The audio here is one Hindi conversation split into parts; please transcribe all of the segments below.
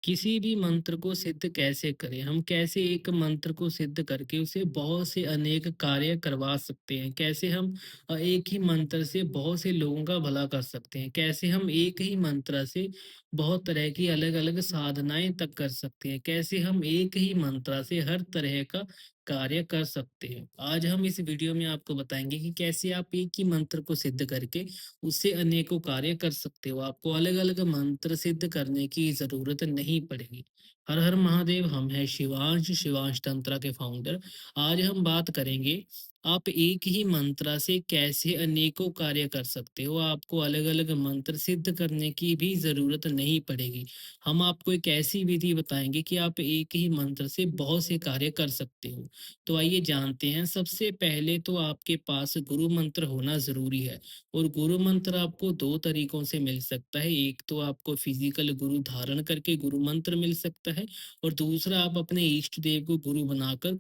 किसी भी मंत्र को सिद्ध कैसे करें? हम कैसे एक मंत्र को सिद्ध करके उसे बहुत से अनेक कार्य करवा सकते हैं? कैसे हम एक ही मंत्र से बहुत से लोगों का भला कर सकते हैं? कैसे हम एक ही मंत्र से बहुत तरह की अलग-अलग साधनाएँ तक कर सकते हैं? कैसे हम एक ही मंत्र से हर तरह का कार्य कर सकते हैं? आज हम इस वीडियो में आपको बताएँगे कि कैसे आप एक ही मंत्र को सिद्ध करके उससे अनेकों कार्य कर सकते हो। आपको अलग-अलग मंत्र सिद्ध करने की ज़रूरत नहीं पड़ेगी। हर हर महादेव! हम हैं शिवांश, शिवांश तंत्रा के फाउंडर। आज हम बात करेंगे, आप एक ही मंत्र से कैसे अनेकों कार्य कर सकते हो। आपको अलग-अलग मंत्र सिद्ध करने की भी ज़रूरत नहीं पड़ेगी। हम आपको एक ऐसी विधि बताएँगे कि आप एक ही मंत्र से बहुत से कार्य कर सकते हो। तो आइए जानते हैं, सबसे पहले तो आपके पास गुरु मंत्र होना ज़रूरी है। और गुरु मंत्र आपको 2 तरीकों से मिल सकता है। एक तो आपको फिज़िकल गुरु धारण करके गुरु मंत्र मिल सकता है और दूसरा आप अपने इष्ट देव को गुरु बनाकर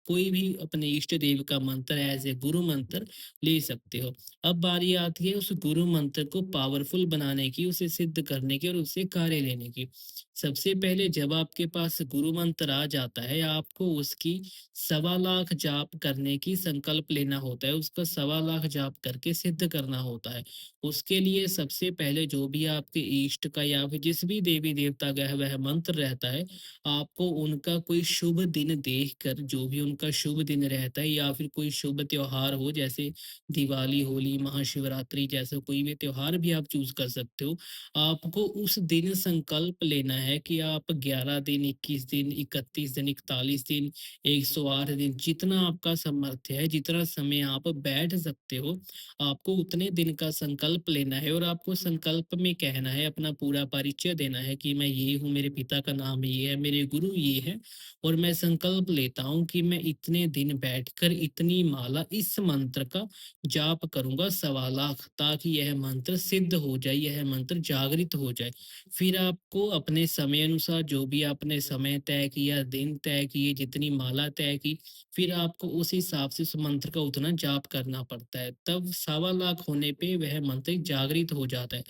कोई भी अपने इष्ट देव का मंत्र एज़ ए गुरु मंत्र ले सकते हो। अब बारी आती है उस गुरु मंत्र को पावरफुल बनाने की, उसे सिद्ध करने की और उससे कार्य लेने की। सबसे पहले जब आपके पास गुरु मंत्र आ जाता है, आपको उसकी सवा लाख जाप करने की संकल्प लेना होता है, उसका सवा लाख जाप करके सिद्ध करना होता है। उसके लिए सबसे पहले जो भी आपके इष्ट का या फिर जिस भी देवी-देवता का है वह मंत्र रहता है, आपको उनका कोई शुभ दिन देखकर, जो भी उनका शुभ दिन रहता है या फिर कोई शुभ त्योहार हो जैसे दिवाली, होली, महाशिवरात्रि जैसा कोई भी त्योहार भी आप चूज़ कर सकते हो। आपको उस दिन संकल्प लेना है कि आप 11 दिन, 21 दिन, 31 दिन, 41 दिन, 108 दिन जितना आपका सामर्थ्य है, जितना समय आप बैठ सकते हो, आपको उतने दिन का संकल्प लेना है और आपको संकल्प में कहना है, अपना पूरा परिचय देना है कि मैं ये हूँ, मेरे पिता का नाम ये है, मेरे गुरु ये हैं और मैं संकल्प लेता हूँ कि मैं इतने दिन बैठकर इतनी माला इस मंत्र का जाप करूँगा सवा लाख, ताकि यह मंत्र सिद्ध हो जाए, यह मंत्र जागृत हो जाए। फिर आपको अपने समय अनुसार जो भी आपने समय तय किया, दिन तय किए, जितनी माला तय की, फिर आपको उस हिसाब से उस मंत्र का उतना जाप करना पड़ता है। तब सवा लाख होने पे वह मंत्र जागृत हो जाता है।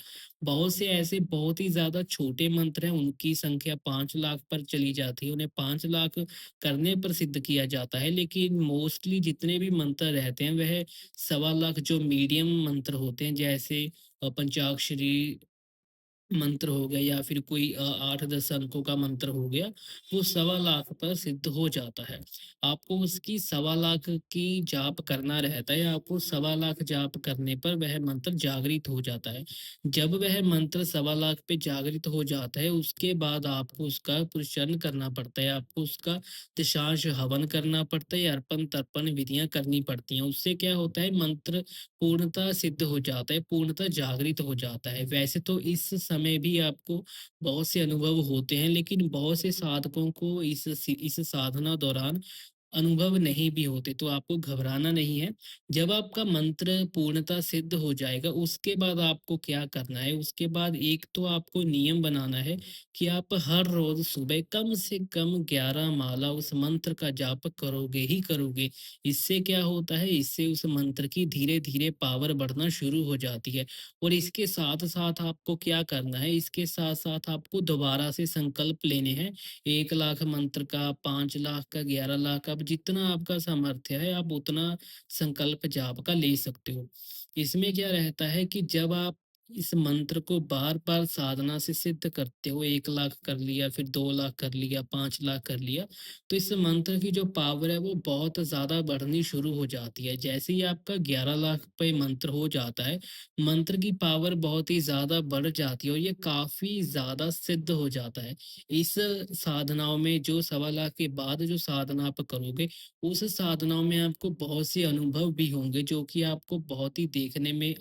बहुत से ऐसे बहुत ही ज़्यादा छोटे मंत्र हैं, उनकी संख्या 5 लाख पर चली जाती है। उन्हें 5 लाख करने पर सिद्ध किया जाता है, लेकिन मोस्टली जितने भी मंत्र रहते हैं, वह सवा लाख जो मीडियम मंत्र होते हैं, जैसे पंचाक्षरी मंत्र हो गया या फिर कोई 8-10 अंकों का मंत्र हो गया, वो सवा लाख पर सिद्ध हो जाता है। आपको उसकी सवा लाख की जाप करना रहता है, आपको सवा लाख जाप करने पर वह मंत्र जागृत हो जाता है। जब वह मंत्र सवा लाख पे जागृत हो जाता है, उसके बाद आपको उसका पुरस्चरण करना पड़ता है, आपको उसका दशांश हवन करना पड़ता है, अर्पण-तर्पण विधियाँ करनी पड़ती हैं। उससे क्या होता है, मंत्र पूर्णतः सिद्ध हो जाता है, पूर्णतः जागृत हो जाता है। वैसे तो इस समय भी आपको बहुत से अनुभव होते हैं, लेकिन बहुत से साधकों को इस साधना दौरान अनुभव नहीं भी होते, तो आपको घबराना नहीं है। जब आपका मंत्र पूर्णतः सिद्ध हो जाएगा, उसके बाद आपको क्या करना है, उसके बाद एक तो आपको नियम बनाना है कि आप हर रोज़ सुबह कम से कम 11 माला उस मंत्र का जाप करोगे ही करोगे। इससे क्या होता है, इससे उस मंत्र की धीरे-धीरे पावर बढ़ना शुरू हो जाती है और इसके साथ-साथ आपको क्या करना है, इसके साथ-साथ आपको दोबारा से संकल्प लेने हैं। 1 लाख मंत्र का, 5 लाख का, 11 लाख का, अब जितना आपका सामर्थ्य है, आप उतना संकल्प जाप का ले सकते हो। इसमें क्या रहता है कि जब आप इस मंत्र को बार-बार साधना से सिद्ध करते हो, 1 लाख कर लिया, फिर 2 लाख कर लिया, 5 लाख कर लिया, तो इस मंत्र की जो पावर है वो बहुत ज़्यादा बढ़नी शुरू हो जाती है। जैसे ही आपका 11 लाख पे मंत्र हो जाता है, मंत्र की पावर बहुत ही ज़्यादा बढ़ जाती है और ये काफ़ी ज़्यादा सिद्ध हो जाता है। इस साधनाओं में जो सवा लाख के बाद जो साधना आप करोगे, उस साधनाओं में आपको बहुत से अनुभव भी होंगे जो कि आपको बहुत ही देखने में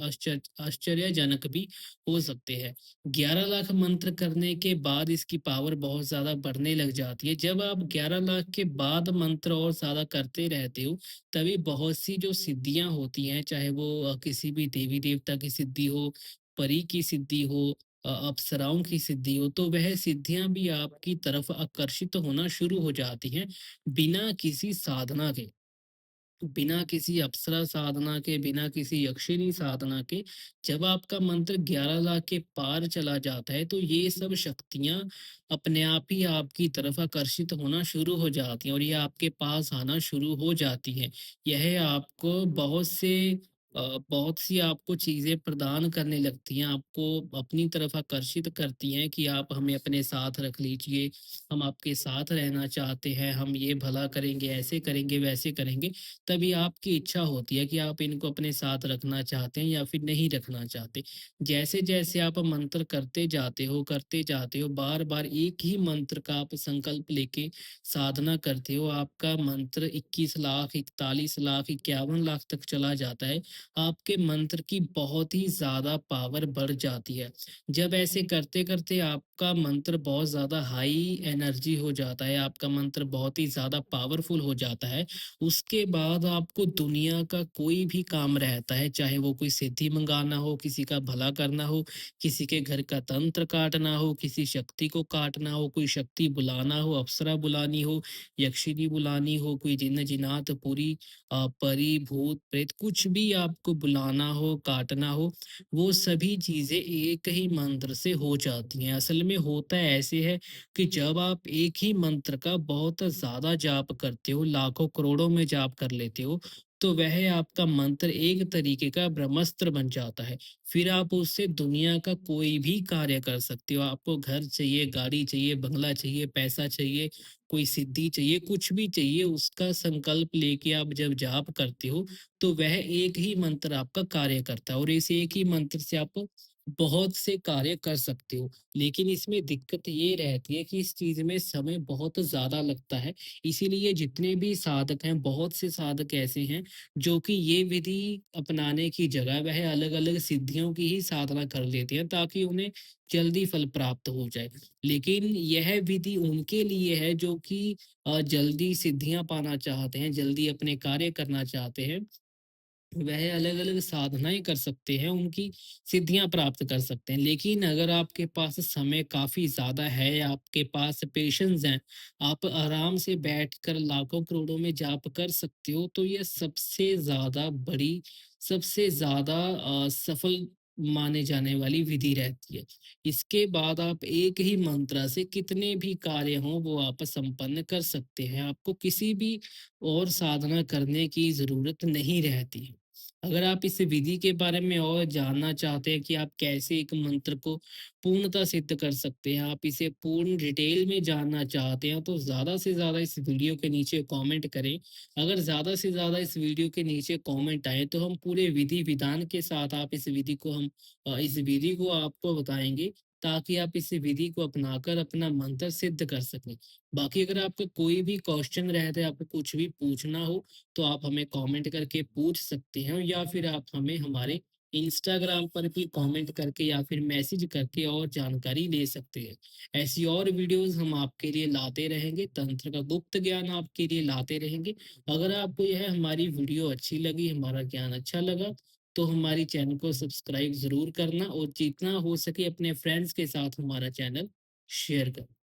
आश्चर्यजनक भी हो सकते हैं। 11 लाख मंत्र करने के बाद इसकी पावर बहुत ज़्यादा बढ़ने लग जाती है। जब आप 11 लाख के बाद मंत्र और ज़्यादा करते रहते हो, तभी बहुत सी जो सिद्धियाँ होती हैं, चाहे वो किसी भी देवी-देवता की सिद्धि हो, परी की सिद्धि हो, अप्सराओं की सिद्धि हो, तो वह सिद्धियाँ भी आपकी तरफ आकर्षित होना शुरू हो जाती हैं, बिना किसी साधना के। बिना किसी अप्सरा साधना के, बिना किसी यक्षिणी साधना के, जब आपका मंत्र 11 लाख के पार चला जाता है, तो ये सब शक्तियाँ अपने आप ही आपकी तरफ आकर्षित होना शुरू हो जाती हैं और ये आपके पास आना शुरू हो जाती हैं। यह आपको बहुत सी आपको चीज़ें प्रदान करने लगती हैं, आपको अपनी तरफ आकर्षित करती हैं कि आप हमें अपने साथ रख लीजिए, हम आपके साथ रहना चाहते हैं, हम ये भला करेंगे, ऐसे करेंगे, वैसे करेंगे। तभी आपकी इच्छा होती है कि आप इनको अपने साथ रखना चाहते हैं या फिर नहीं रखना चाहते। जैसे-जैसे आप मंत्र करते जाते हो, बार-बार एक ही मंत्र का आप संकल्प लेके साधना करते हो, आपका मंत्र 21 लाख, 41 लाख, 51 लाख तक चला जाता है। आपके मंत्र की बहुत ही ज़्यादा पावर बढ़ जाती है। जब ऐसे करते-करते आपका मंत्र बहुत ज़्यादा हाई एनर्जी हो जाता है, आपका मंत्र बहुत ही ज़्यादा पावरफुल हो जाता है, उसके बाद आपको दुनिया का कोई भी काम रहता है, चाहे वो कोई सिद्धि मंगाना हो, किसी का भला करना हो, किसी के घर का तंत्र काटना हो, किसी शक्ति को काटना हो, कोई शक्ति बुलाना हो, अप्सरा बुलानी हो, यक्षिणी बुलानी हो, कोई जिन्न-जिन्नात, परी, भूत, प्रेत कुछ भी आपको बुलाना हो, काटना हो, वो सभी चीज़ें एक ही मंत्र से हो जाती हैं। असल में होता ऐसे है कि जब आप एक ही मंत्र का बहुत ज़्यादा जाप करते हो, लाखों करोड़ों में जाप कर लेते हो, तो वह आपका मंत्र एक तरीके का ब्रह्मास्त्र बन जाता है। फिर आप उससे दुनिया का कोई भी कार्य कर सकते हो। आपको घर चाहिए, गाड़ी चाहिए, बंगला चाहिए, पैसा चाहिए, कोई सिद्धि चाहिए, कुछ भी चाहिए, उसका संकल्प लेके आप जब जाप करते हो, तो वह एक ही मंत्र आपका कार्य करता है और इस एक ही मंत्र से आप बहुत से कार्य कर सकते हो। लेकिन इसमें दिक्कत ये रहती है कि इस चीज़ में समय बहुत ज़्यादा लगता है। इसीलिए जितने भी साधक हैं, बहुत से साधक ऐसे हैं जो कि ये विधि अपनाने की जगह वह अलग-अलग सिद्धियों की ही साधना कर लेते हैं ताकि उन्हें जल्दी फल प्राप्त हो जाए। लेकिन यह विधि उनके लिए है जो कि जल्दी सिद्धियाँ पाना चाहते हैं, जल्दी अपने कार्य करना चाहते हैं। वह अलग-अलग साधनाएँ कर सकते हैं, उनकी सिद्धियाँ प्राप्त कर सकते हैं। लेकिन अगर आपके पास समय काफ़ी ज़्यादा है, आपके पास पेशेंस है, आप आराम से बैठकर लाखों करोड़ों में जाप कर सकते हो, तो ये सबसे ज़्यादा सफल माने जाने वाली विधि रहती है। इसके बाद आप एक ही मंत्र से कितने भी कार्य हों, वो आप संपन्न कर सकते हैं। आपको किसी भी और साधना करने की ज़रूरत नहीं रहती है। अगर आप इस विधि के बारे में और जानना चाहते हैं कि आप कैसे एक मंत्र को पूर्णतः सिद्ध कर सकते हैं, आप इसे पूर्ण डिटेल में जानना चाहते हैं, तो ज़्यादा से ज़्यादा इस वीडियो के नीचे कमेंट करें। अगर ज़्यादा से ज़्यादा इस वीडियो के नीचे कमेंट आए, तो हम पूरे विधि-विधान के साथ आप इस विधि को आपको बताएँगे, ताकि आप इस विधि को अपनाकर अपना मंत्र सिद्ध कर सकें। बाकी अगर आपका कोई भी क्वेश्चन रहता है, आपको कुछ भी पूछना हो, तो आप हमें कमेंट करके पूछ सकते हैं या फिर आप हमें हमारे इंस्टाग्राम पर भी कमेंट करके या फिर मैसेज करके और जानकारी ले सकते हैं। ऐसी और वीडियोस हम आपके लिए लाते रहेंगे, तंत्र का गुप्त ज्ञान आपके लिए लाते रहेंगे। अगर आपको यह हमारी वीडियो अच्छी लगी, हमारा ज्ञान अच्छा लगा, तो हमारी चैनल को सब्सक्राइब ज़रूर करना और जितना हो सके अपने फ्रेंड्स के साथ हमारा चैनल शेयर करें।